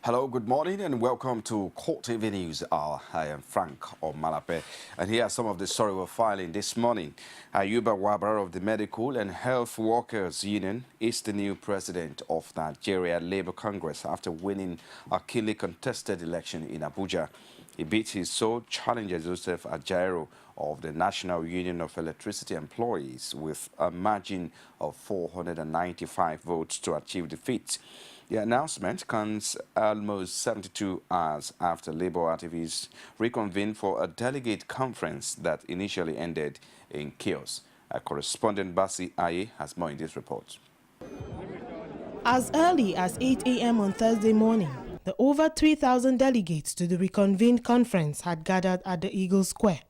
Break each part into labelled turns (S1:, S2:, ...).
S1: Hello, good morning and welcome to CoreTV News Hour. I am Frank Omalape and here are some of the stories we're filing this morning. Ayuba Wabara of the Medical and Health Workers Union is the new president of Nigeria Labour Congress after winning a keenly contested election in Abuja. He beat his sole challenger Joseph Ajaero of the National Union of Electricity Employees with a margin of 495 votes to achieve defeat. The announcement comes almost 72 hours after Labour activists reconvened for a delegate conference that initially ended in chaos. Our correspondent Basi Aye has more in this report.
S2: As early as 8 a.m. on Thursday morning, the over 3,000 delegates to the reconvened conference had gathered at the Eagle Square.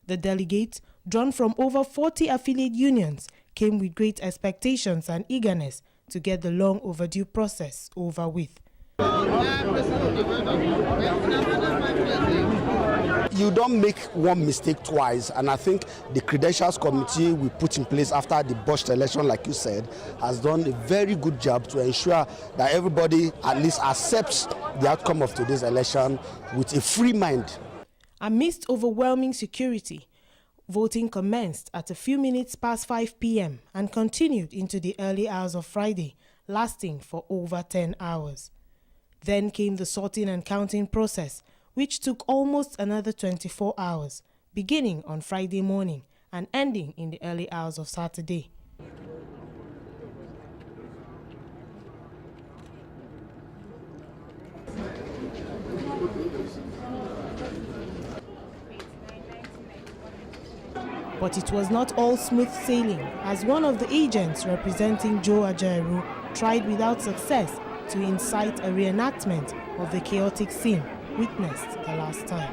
S2: The delegates, drawn from over 40 affiliate unions, came with great expectations and eagerness to get the long overdue process over with.
S3: You don't make one mistake twice, and I think the credentials committee we put in place after the botched election, like you said, has done a very good job to ensure that everybody at least accepts the outcome of today's election with a free mind.
S2: Amidst overwhelming security, voting commenced at a few minutes past 5 p.m. and continued into the early hours of Friday, lasting for over 10 hours. Then came the sorting and counting process, which took almost another 24 hours, beginning on Friday morning and ending in the early hours of Saturday. But it was not all smooth sailing, as one of the agents representing Joe Ajaero tried without success to incite a reenactment of the chaotic scene witnessed the last time.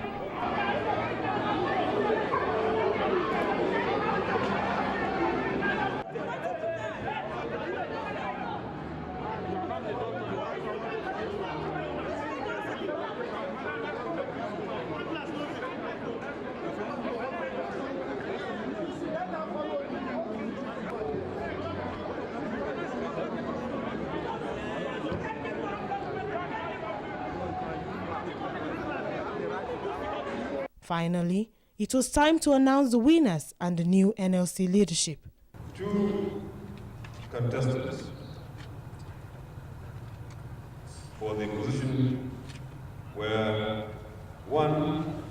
S2: Finally, it was time to announce the winners and the new NLC leadership.
S4: Two contestants for the position were one,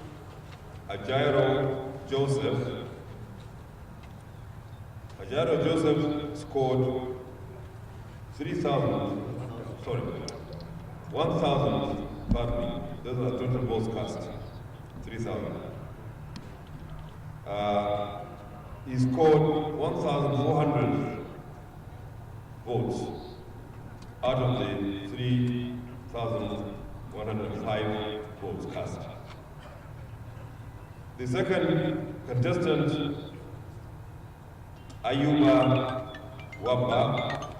S4: Ajaero Joseph. Ajaero Joseph scored 1,000, pardon me, those are total votes cast. 3,000. He scored 1,400 votes out of the 3,105 votes cast. The second contestant, Ayuba Wabba,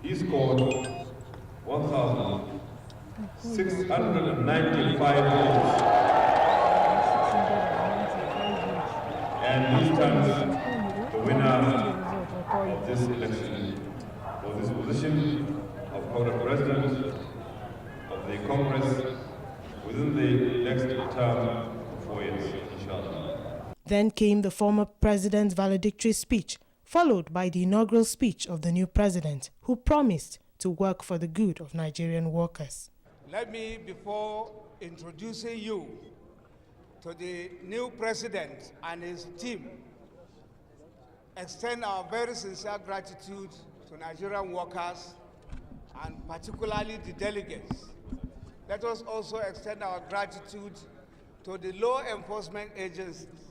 S4: he scored 1,695 votes. And he stands the winner of this election for this position of President of the Congress within the next term of 4 years, inshallah.
S2: Then came the former president's valedictory speech, followed by the inaugural speech of the new president, who promised to work for the good of Nigerian workers.
S5: Let me, before introducing you to the new president and his team, extend our very sincere gratitude to Nigerian workers and particularly the delegates. Let us also extend our gratitude to the law enforcement agencies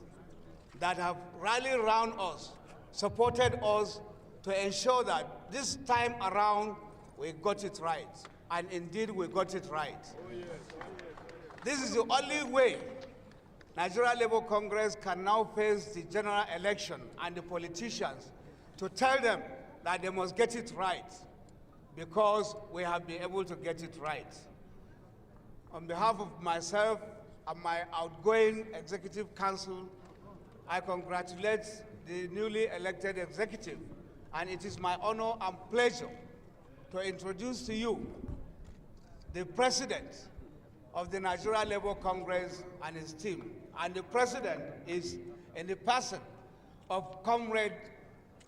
S5: that have rallied around us, supported us to ensure that this time around we got it right. And indeed we got it right. This is the only way Nigeria Labour Congress can now face the general election and the politicians to tell them that they must get it right, because we have been able to get it right. On behalf of myself and my outgoing Executive Council, I congratulate the newly elected executive, and it is my honor and pleasure to introduce to you the president of the Nigeria Labour Congress and his team. And the president is in the person of Comrade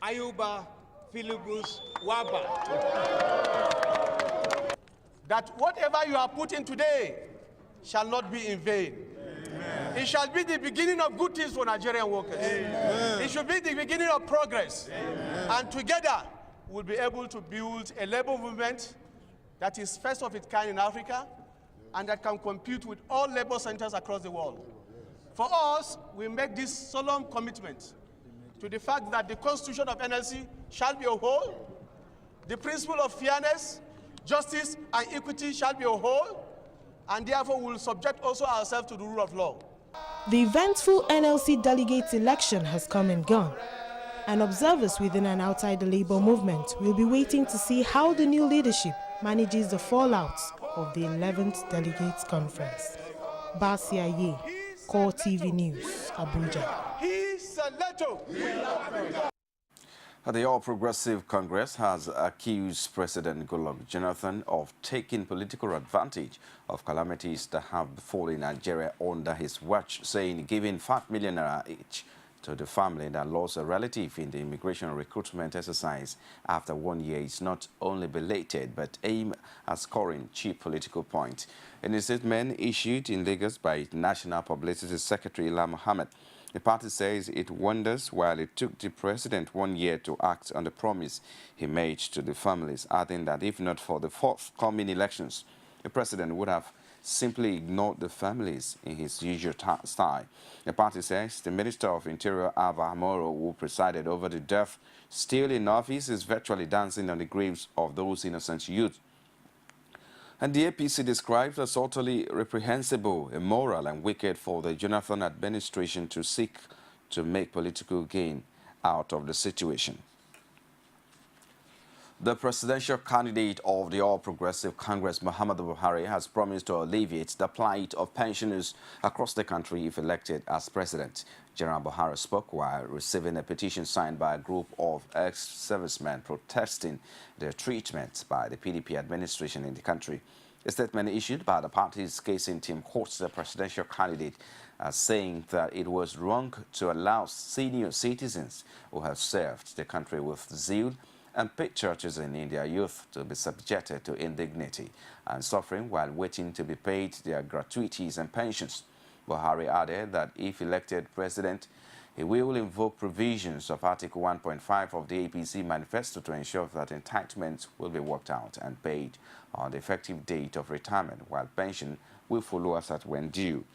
S5: Ayuba Philibus Waba.
S6: That whatever you are putting today shall not be in vain. Amen. It shall be the beginning of good things for Nigerian workers. Amen. It should be the beginning of progress. Amen. And together, we'll be able to build a labor movement that is first of its kind in Africa and that can compete with all labor centers across the world. For us, we make this solemn commitment to the fact that the constitution of NLC shall be a whole, the principle of fairness, justice, and equity shall be a whole, and therefore we will subject also ourselves to the rule of law.
S2: The eventful NLC delegates election has come and gone, and observers within and outside the labor movement will be waiting to see how the new leadership manages the fallouts of the 11th Delegates Conference. Basia Ye, CoreTV News, Abuja.
S1: The All Progressive Congress has accused President Goodluck Jonathan of taking political advantage of calamities that have befallen Nigeria under his watch, saying giving ₦5 million each to the family that lost a relative in the immigration recruitment exercise after 1 year is not only belated but aimed at scoring cheap political points. In a statement issued in Lagos by National Publicity Secretary Ila Mohammed, the party says it wonders why it took the president 1 year to act on the promise he made to the families, adding that if not for the forthcoming elections, the president would have simply ignored the families in his usual style. The party says the Minister of Interior, Ava Moro, who presided over the death, still in office, is virtually dancing on the graves of those innocent youth. And the APC described as utterly reprehensible, immoral and wicked for the Jonathan administration to seek to make political gain out of the situation. The presidential candidate of the All Progressive Congress, Muhammadu Buhari, has promised to alleviate the plight of pensioners across the country if elected as president. General Buhari spoke while receiving a petition signed by a group of ex-servicemen protesting their treatment by the PDP administration in the country. A statement issued by the party's casing team quotes the presidential candidate as saying that it was wrong to allow senior citizens who have served the country with zeal and patriotism in their youth to be subjected to indignity and suffering while waiting to be paid their gratuities and pensions. Buhari added that if elected president, he will invoke provisions of Article 1.5 of the APC manifesto to ensure that entitlements will be worked out and paid on the effective date of retirement, while pension will follow as at when due.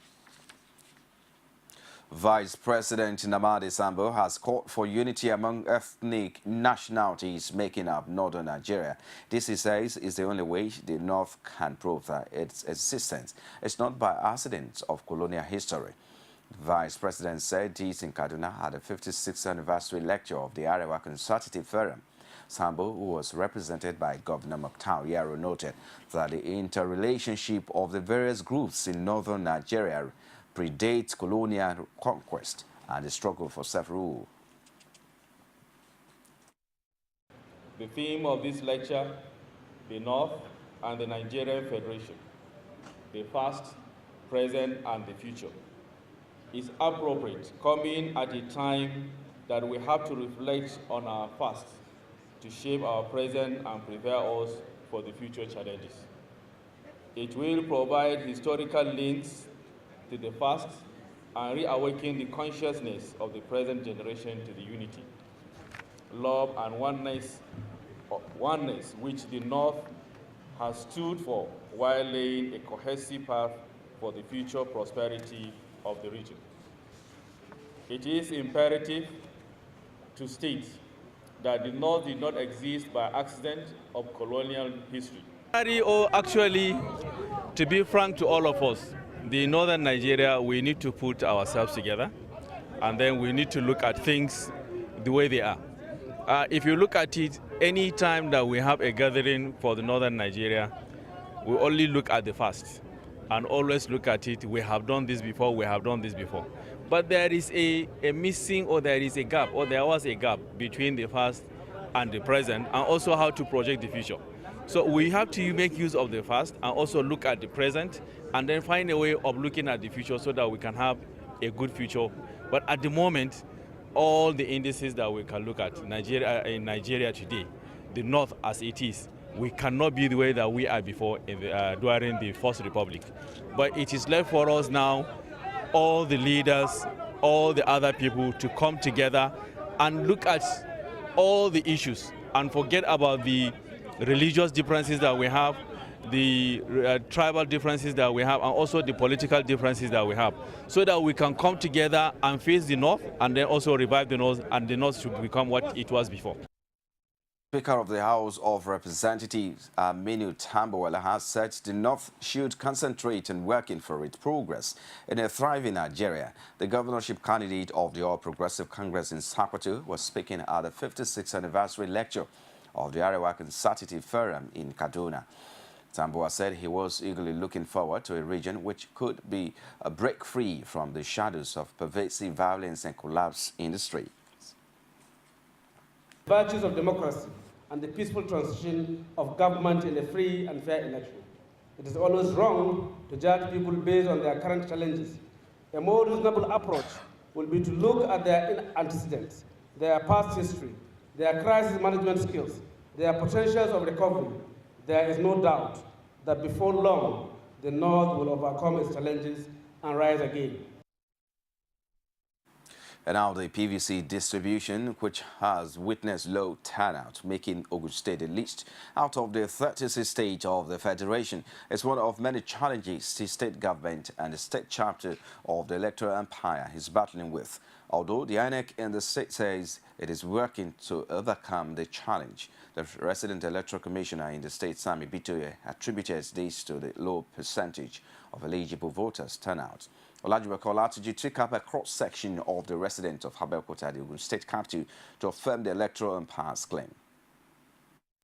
S1: Vice President Nnamdi Sambo has called for unity among ethnic nationalities making up northern Nigeria. This, he says, is the only way the North can prove that its existence is not by accident of colonial history. The Vice President said this in Kaduna at the 56th anniversary lecture of the Arewa Consultative Forum. Sambo, who was represented by Governor Mukhtar Yaro, noted that the interrelationship of the various groups in northern Nigeria predates colonial conquest and the struggle for self-rule.
S7: The theme of this lecture, the North and the Nigerian Federation, the past, present, and the future, is appropriate, coming at a time that we have to reflect on our past to shape our present and prepare us for the future challenges. It will provide historical links to the past and reawaken the consciousness of the present generation to the unity, love, and oneness which the North has stood for while laying a cohesive path for the future prosperity of the region. It is imperative to state that the North did not exist by accident of colonial history. Actually, to be frank to all of us, the northern Nigeria, we need to put ourselves together, and then we need to look at things the way they are. If you look at it, any time that we have a gathering for the northern Nigeria, we only look at the past and always look at it, we have done this before, we have done this before. But there is a missing, or there is a gap, or there was a gap between the past and the present, and also how to project the future. So we have to make use of the past and also look at the present and then find a way of looking at the future so that we can have a good future. But at the moment, all the indices that we can look at in Nigeria today, the North as it is, we cannot be the way that we are before during the First Republic. But it is left for us now, all the leaders, all the other people to come together and look at all the issues and forget about the religious differences that we have, the tribal differences that we have, and also the political differences that we have, so that we can come together and face the North and then also revive the North, and the North should become what it was before.
S1: Speaker of the House of Representatives, Aminu Tambuwal, has said the North should concentrate on working for its progress in a thriving Nigeria. The governorship candidate of the All Progressive Congress in Sokoto was speaking at the 56th anniversary lecture of the Arewa Consultative Forum in Kaduna. Tambuwal said he was eagerly looking forward to a region which could be a break free from the shadows of pervasive violence and collapse in the street.
S8: Virtues of democracy and the peaceful transition of government in a free and fair election. It is always wrong to judge people based on their current challenges. A more reasonable approach will be to look at their antecedents, their past history, their crisis management skills, their potentials of recovery. There is no doubt that before long, the North will overcome its challenges and rise again.
S1: And now the PVC distribution, which has witnessed low turnout, making Ogun State the least out of the 36 states of the Federation, is one of many challenges the state government and the state chapter of the electoral empire is battling with. Although the INEC in the state says it is working to overcome the challenge, the resident electoral commissioner in the state, Sami Bitoye, attributed this to the low percentage of eligible voters turnout. Olajuwon Kolatiji took up a cross-section of the residents of Abeokuta, the Ogun State capital, to affirm the electoral umpire's claim.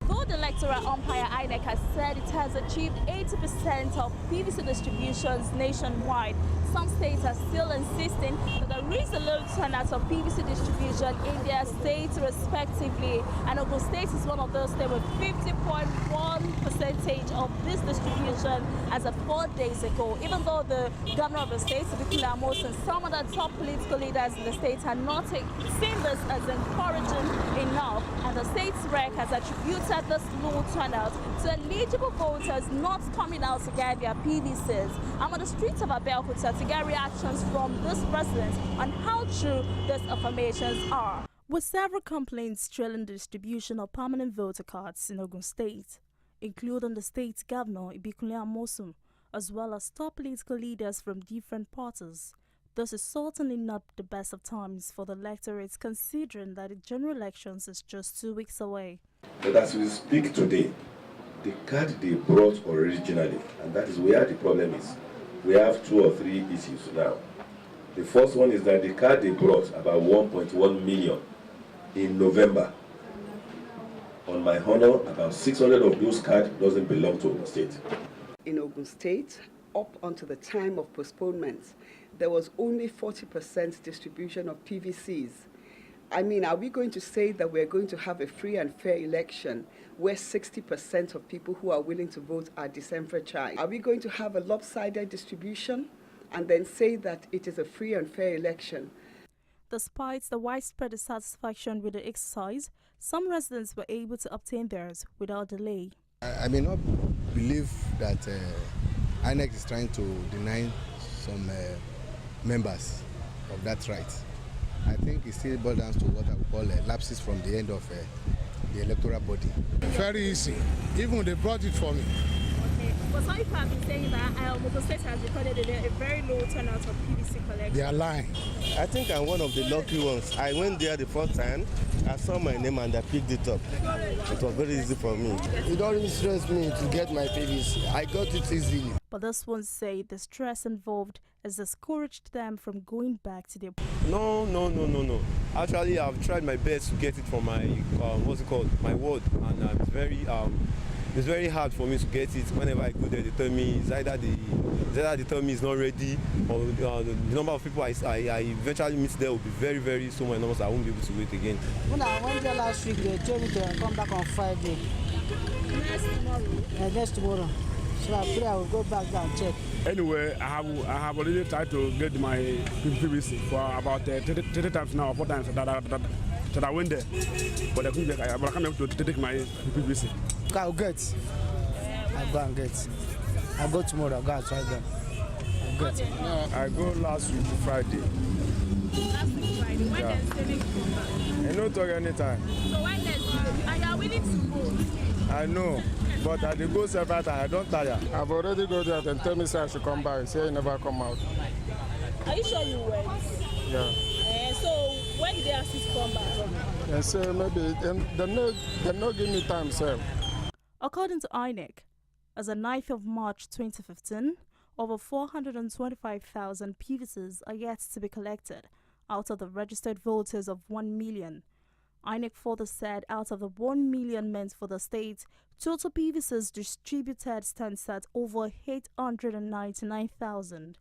S9: Though the electoral umpire INEC has said it has achieved 80% of PVC distributions nationwide, some states are still insisting that there is a low turnout of PVC distribution in their states respectively. And Ogun State is one of those states with 50.1% of this distribution as of 4 days ago. Even though the governor of the state, Adekunle Amosun, and some of the top political leaders in the state are not seeing this as encouraging enough, and the state's rec has attributed this low turnout to eligible voters not coming out to get their PVCs. I'm on the streets of Abeokuta to get reactions from this president on how true these affirmations are. With several complaints trailing the distribution of permanent voter cards in Ogun State, including the state's governor, Adekunle Amosun, as well as top political leaders from different parties, this is certainly not the best of times for the electorate, considering that the general elections is just 2 weeks away.
S10: But as we speak today, the card they brought originally, and that is where the problem is, we have 2 or 3 issues now. The first one is that the card they brought, about 1.1 million in November. On my honor, about 600 of those cards doesn't belong to Ogun State.
S11: In Ogun State, up until the time of postponement, there was only 40% distribution of PVCs. I mean, are we going to say that we're going to have a free and fair election where 60% of people who are willing to vote are disenfranchised? Are we going to have a lopsided distribution and then say that it is a free and fair election?
S9: Despite the widespread dissatisfaction with the exercise, some residents were able to obtain theirs without delay.
S12: I may not believe that INEC is trying to deny some members of that right. I think it still boils down to what I would call lapses from the end of the electoral body.
S13: Very easy. Even they brought it for me.
S9: Okay, but some people have been saying that Ogun State has recorded a very low turnout of PVC collection.
S13: They are lying.
S14: I think I'm one of the lucky ones. I went there the first time, I saw my name and I picked it up. It was very easy for me.
S12: It don't really stress me to get my PVC. I got it easily.
S9: But this one say the stress involved has discouraged them from going back to their...
S15: No. Actually, I've tried my best to get it from my, my ward. And it's very hard for me to get it. Whenever I go there, they tell me it's either they tell me it's not ready, or the number of people I eventually meet there will be very, very so many numbers I won't be able to wait again.
S16: When I went there last week, they told me to come back on Friday.
S9: Next tomorrow?
S16: Next tomorrow. So I pray I will go back there and check.
S17: Anyway, I have already tried to get my PVC for about 30 times now, 4 times that I went there. But I can't able to take my PVC.
S16: I'll get. I'll go and get. I'll go tomorrow. I'll go and try them. I'll get.
S17: I go last week Friday.
S9: Last week Friday. When
S17: Yeah.
S9: there's saving come back?
S17: I don't talk anytime.
S9: So when there's and you are willing to go?
S17: I know, but I dey go several times. I don't tire. I've already go there and tell me say I should come back. Say I never come out.
S9: Are you sure you went?
S17: Yeah.
S9: So when did they ask you to come back?
S17: And say maybe they no give me time, sir.
S9: According to INEC, as of 9th of March 2015, over 425,000 PVCs are yet to be collected out of the registered voters of 1 million. INEC further said out of the 1 million meant for the state, total PVCs distributed stands at over 899,000.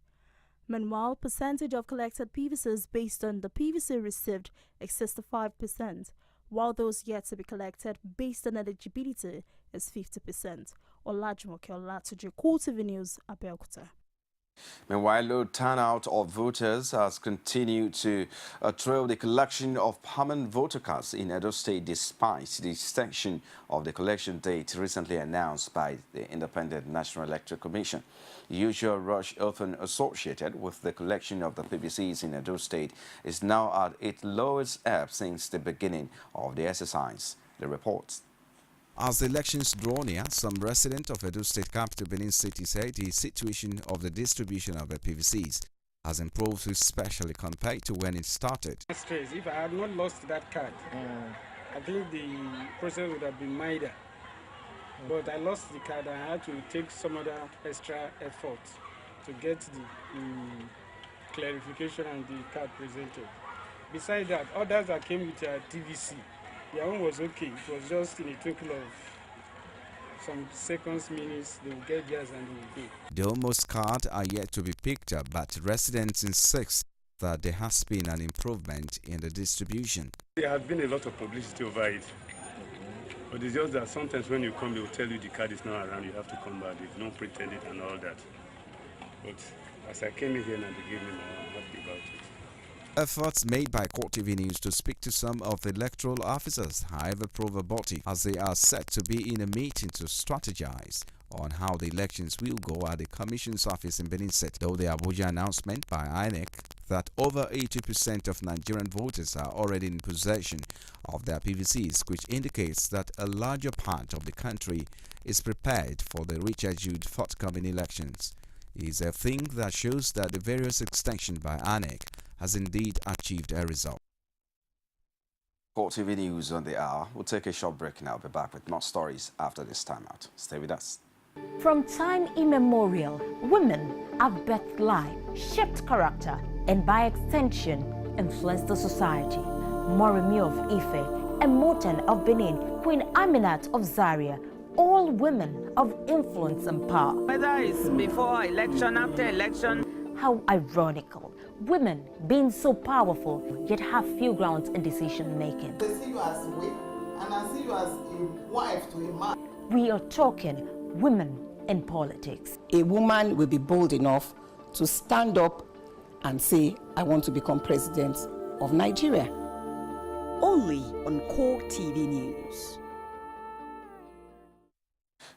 S9: Meanwhile, percentage of collected PVCs based on the PVC received is 65%, while those yet to be collected based on eligibility is 50%. Olajumoke Olatuji, CoreTV News, Abeokuta.
S1: Meanwhile, low turnout of voters has continued to trail the collection of permanent voter cards in Edo State despite the extension of the collection date recently announced by the Independent National Electoral Commission. The usual rush often associated with the collection of the PVCs in Edo State is now at its lowest ebb since the beginning of the exercise. The report. As the elections draw near, some residents of Edo State capital Benin City say the situation of the distribution of the PVCs has improved, especially compared to when it started.
S18: If I had not lost that card, I think the process would have been milder. But I lost the card and I had to take some other extra effort to get the clarification and the card presented. Besides that, others that came with TVC, their own was okay. It was just in a twinkle of some seconds, minutes, they will get theirs and they will go.
S1: The almost card are yet to be picked up, but residents insist that there has been an improvement in the distribution.
S17: There has been a lot of publicity over it. But it's just that sometimes when you come, they will tell you the card is not around, you have to come back. They don't pretend it and all that. But as I came in here and they gave me my own, I'm happy about it.
S1: Efforts made by CoreTV News to speak to some of the electoral officers, however, prove abortive, as they are set to be in a meeting to strategize on how the elections will go at the Commission's office in Benin City. Though the Abuja announcement by INEC that over 80% of Nigerian voters are already in possession of their PVCs, which indicates that a larger part of the country is prepared for the rescheduled forthcoming elections, is a thing that shows that the various extension by INEC has indeed achieved a result. CoreTV News on the hour. We'll take a short break now. I'll be back with more stories after this timeout. Stay with us.
S19: From time immemorial, women have birthed life, shaped character, and by extension, influenced the society. Moremi of Ife, Emoten of Benin, Queen Aminat of Zaria, all women of influence and power.
S20: Whether it's before election, after election.
S19: How ironical. Women being so powerful, yet have few grounds in decision making.
S21: They see you as a wife, and I see you as a wife to a man.
S19: We are talking women in politics.
S22: A woman will be bold enough to stand up and say, I want to become president of Nigeria.
S23: Only on CoreTV News.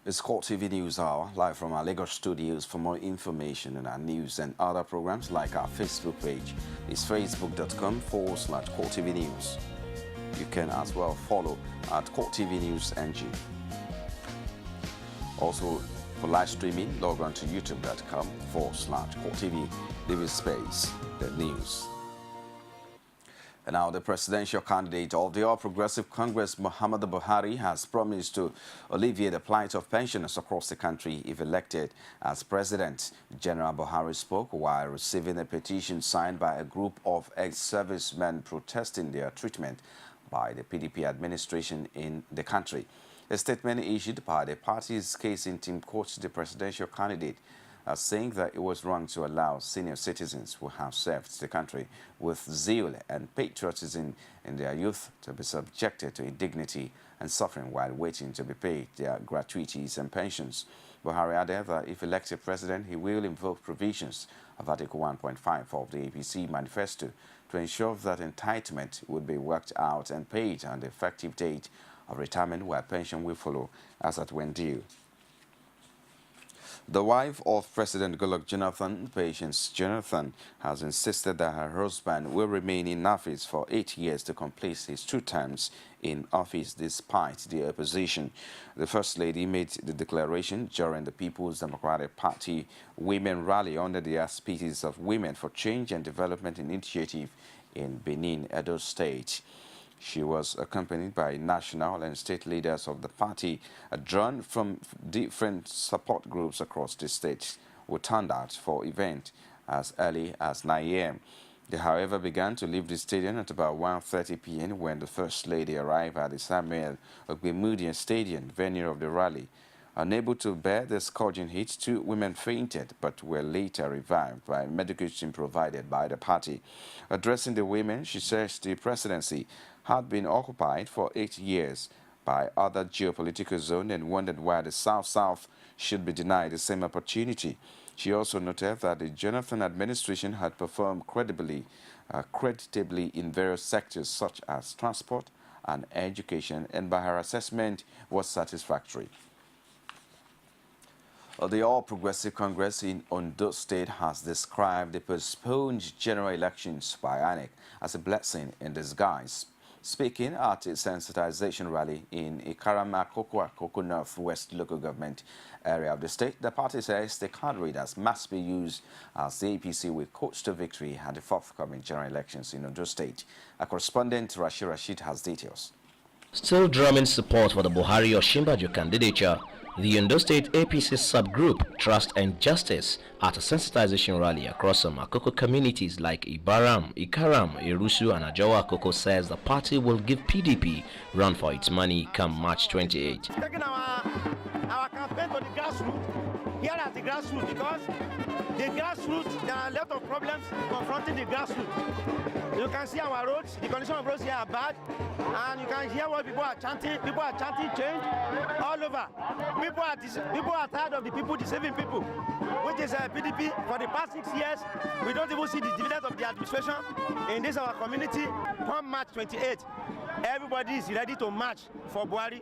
S1: It's CoreTV News Hour, live from our Lagos studios. For more information on our news and other programs, like our Facebook page, it's facebook.com/CoreTV News. You can as well follow at CoreTV News NG. Also, for live streaming, log on to youtube.com/CoreTV. Leave a space, the news. And now the presidential candidate of the All Progressive Congress, Muhammadu Buhari, has promised to alleviate the plight of pensioners across the country if elected as president. General Buhari spoke while receiving a petition signed by a group of ex-servicemen protesting their treatment by the PDP administration in the country. A statement issued by the party's casing team quotes the presidential candidate as saying that it was wrong to allow senior citizens who have served the country with zeal and patriotism in their youth to be subjected to indignity and suffering while waiting to be paid their gratuities and pensions. Buhari added that if elected president, he will invoke provisions of Article 1.5 of the APC manifesto to ensure that entitlement would be worked out and paid on the effective date of retirement, while pension will follow as at when due. The wife of President Goodluck Jonathan, Patience Jonathan, has insisted that her husband will remain in office for 8 years to complete his 2 terms in office despite the opposition. The First Lady made the declaration during the People's Democratic Party Women Rally under the auspices of Women for Change and Development Initiative in Benin, Edo State. She was accompanied by national and state leaders of the party, drawn from different support groups across the state, who turned out for event as early as 9 a.m. They, however, began to leave the stadium at about 1:30 p.m. when the First Lady arrived at the Samuel Ogbemudia Stadium, venue of the rally. Unable to bear the scorching heat, 2 women fainted but were later revived by medication provided by the party. Addressing the women, she says the presidency had been occupied for 8 years by other geopolitical zones and wondered why the South-South should be denied the same opportunity. She also noted that the Jonathan administration had performed creditably in various sectors such as transport and education, and by her assessment was satisfactory. The All Progressive Congress in Ondo State has described the postponed general elections by INEC as a blessing in disguise. Speaking at a sensitization rally in Ikarama Akoko Northwest local government area of the state, the party says the card readers must be used as the APC will coach to victory at the forthcoming general elections in Ondo State. A correspondent, Rashid, has details.
S3: Still drumming support for the Buhari Osinbajo candidature, the Ondo State APC subgroup Trust and Justice at a sensitization rally across some Akoko communities like Ibaram, Ikaram, Irusu and Ajawa Akoko says the party will give PDP run for its money come March 28.
S4: Taking our campaign to the grassroots, here at the grassroots, because the grassroots, there are a lot of problems confronting the grassroots. You can see our roads, the condition of roads here are bad, and you can hear what people are chanting. People are chanting change all over. People are tired of the people deceiving people, which is PDP. For the past 6 years, we don't even see the dividends of the administration in this our community. Come March 28, everybody is ready to march for Buhari.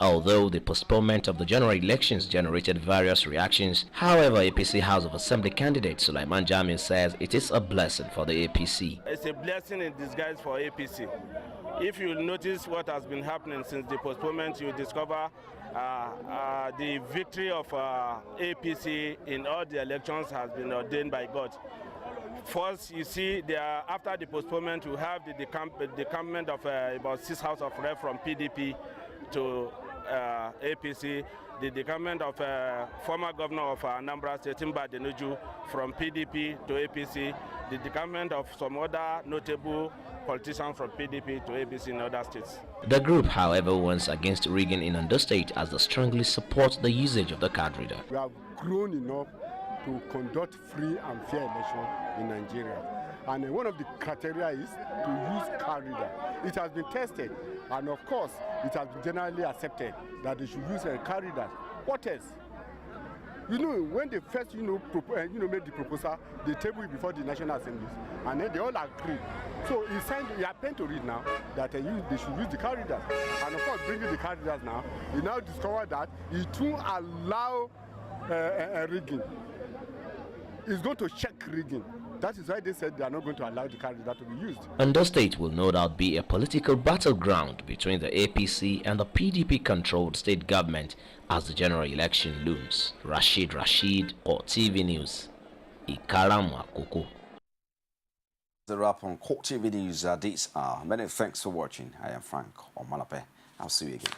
S3: Although the postponement of the general elections generated various reactions, however, APC House of Assembly candidate Sulaiman Jamil says it is a blessing for the APC.
S5: It's a blessing in disguise for APC. If you notice what has been happening since the postponement, you discover the victory of APC in all the elections has been ordained by God. First, you see, after the postponement, you have the decampment of about 6 House of Rep from PDP to APC, the decampment of former governor of Anambra State, Timba Denuju, from PDP to APC, the decampment of some other notable politicians from PDP to APC in other states.
S3: The group, however, warns against rigging in Ondo State as they strongly support the usage of the card reader.
S24: We have grown enough to conduct free and fair elections in Nigeria. And one of the criteria is to use card reader. It has been tested, and of course, it has been generally accepted that they should use a card reader. What else? You know, when they first, made the proposal, they tabled it before the National Assembly, and then they all agreed. So he signed, he happened to read now that they should use the card readers. And of course, bringing the card readers now, he now discovered that it won't allow rigging. It's going to check rigging. That is why they said they are not going to allow the card reader to be used.
S3: Ondo State will no doubt be a political battleground between the APC and the PDP-controlled state government as the general election looms. Rashid, CoreTV News, Ikaram Akoko.
S1: The wrap on CoreTV News this hour. Many thanks for watching. I am Frank Omalape. I'll see you again.